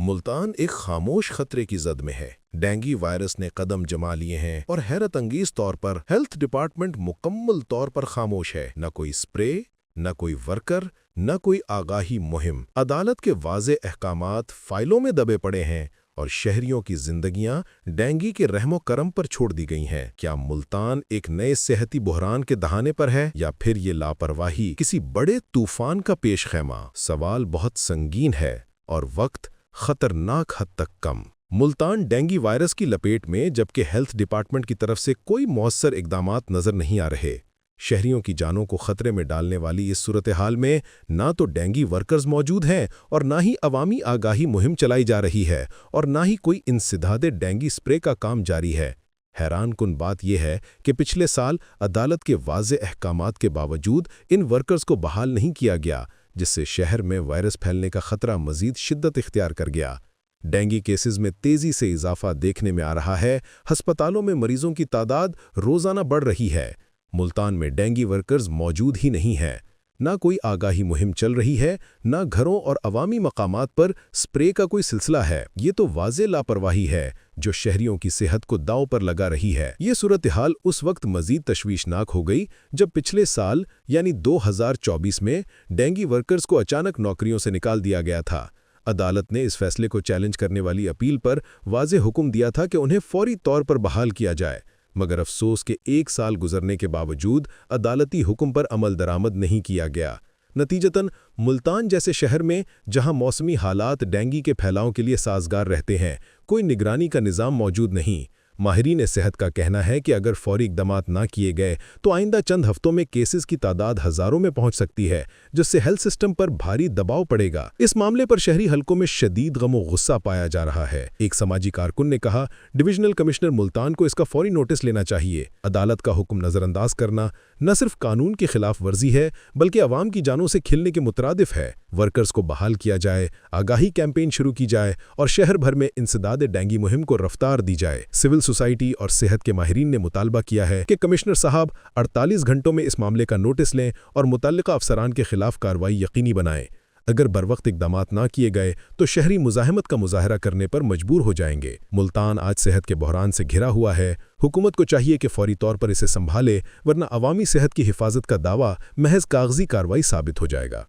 ملتان ایک خاموش خطرے کی زد میں ہے۔ ڈینگی وائرس نے قدم جما لیے ہیں اور حیرت انگیز طور پر ہیلتھ ڈپارٹمنٹ مکمل طور پر خاموش ہے۔ نہ کوئی سپرے، نہ کوئی ورکر، نہ کوئی آگاہی مہم۔ عدالت کے واضح احکامات فائلوں میں دبے پڑے ہیں اور شہریوں کی زندگیاں ڈینگی کے رحم و کرم پر چھوڑ دی گئی ہیں۔ کیا ملتان ایک نئے صحتی بحران کے دہانے پر ہے یا پھر یہ لاپرواہی کسی بڑے طوفان کا پیش خیمہ؟ سوال بہت سنگین ہے اور وقت خطرناک حد تک کم۔ ملتان ڈینگی وائرس کی لپیٹ میں جبکہ ہیلتھ ڈپارٹمنٹ کی طرف سے کوئی مؤثر اقدامات نظر نہیں آ رہے۔ شہریوں کی جانوں کو خطرے میں ڈالنے والی اس صورتحال میں نہ تو ڈینگی ورکرز موجود ہیں اور نہ ہی عوامی آگاہی مہم چلائی جا رہی ہے اور نہ ہی کوئی انسداد ڈینگی سپرے کا کام جاری ہے۔ حیران کن بات یہ ہے کہ پچھلے سال عدالت کے واضح احکامات کے باوجود ان ورکرز کو بحال نہیں کیا گیا، جس سے شہر میں وائرس پھیلنے کا خطرہ مزید شدت اختیار کر گیا۔ ڈینگی کیسز میں تیزی سے اضافہ دیکھنے میں آ رہا ہے۔ ہسپتالوں میں مریضوں کی تعداد روزانہ بڑھ رہی ہے۔ ملتان میں ڈینگی ورکرز موجود ہی نہیں ہیں۔ نہ کوئی آگاہی مہم چل رہی ہے، نہ گھروں اور عوامی مقامات پر سپرے کا کوئی سلسلہ ہے۔ یہ تو واضح لاپرواہی ہے جو شہریوں کی صحت کو داؤ پر لگا رہی ہے۔ یہ صورتحال اس وقت مزید تشویشناک ہو گئی جب پچھلے سال یعنی 2024 میں ڈینگی ورکرز کو اچانک نوکریوں سے نکال دیا گیا تھا۔ عدالت نے اس فیصلے کو چیلنج کرنے والی اپیل پر واضح حکم دیا تھا کہ انہیں فوری طور پر بحال کیا جائے، مگر افسوس کہ 1 سال گزرنے کے باوجود عدالتی حکم پر عمل درآمد نہیں کیا گیا۔ نتیجتاً ملتان جیسے شہر میں جہاں موسمی حالات ڈینگی کے پھیلاؤ کے لیے سازگار رہتے ہیں، کوئی نگرانی کا نظام موجود نہیں۔ ماہرین صحت کا کہنا ہے کہ اگر فوری اقدامات نہ کیے گئے تو آئندہ چند ہفتوں میں کیسز کی تعداد ہزاروں میں پہنچ سکتی ہے، جس سے ہیلتھ سسٹم پر بھاری دباؤ پڑے گا۔ اس معاملے پر شہری حلقوں میں شدید غم و غصہ پایا جا رہا ہے۔ ایک سماجی کارکن نے کہا، ڈویژنل کمشنر ملتان کو اس کا فوری نوٹس لینا چاہیے۔ عدالت کا حکم نظر انداز کرنا نہ صرف قانون کی خلاف ورزی ہے بلکہ عوام کی جانوں سے کھلنے کے مترادف ہے۔ ورکرز کو بحال کیا جائے، آگاہی کیمپین شروع کی جائے اور شہر بھر میں انسداد ڈینگی مہم کو رفتار دی جائے۔ سول سوسائٹی اور صحت کے ماہرین نے مطالبہ کیا ہے کہ کمشنر صاحب 48 گھنٹوں میں اس معاملے کا نوٹس لیں اور متعلقہ افسران کے خلاف کارروائی یقینی بنائیں۔ اگر بروقت اقدامات نہ کیے گئے تو شہری مزاحمت کا مظاہرہ کرنے پر مجبور ہو جائیں گے۔ ملتان آج صحت کے بحران سے گھرا ہوا ہے۔ حکومت کو چاہیے کہ فوری طور پر اسے سنبھالے، ورنہ عوامی صحت کی حفاظت کا دعویٰ محض کاغذی کارروائی ثابت ہو جائے گا۔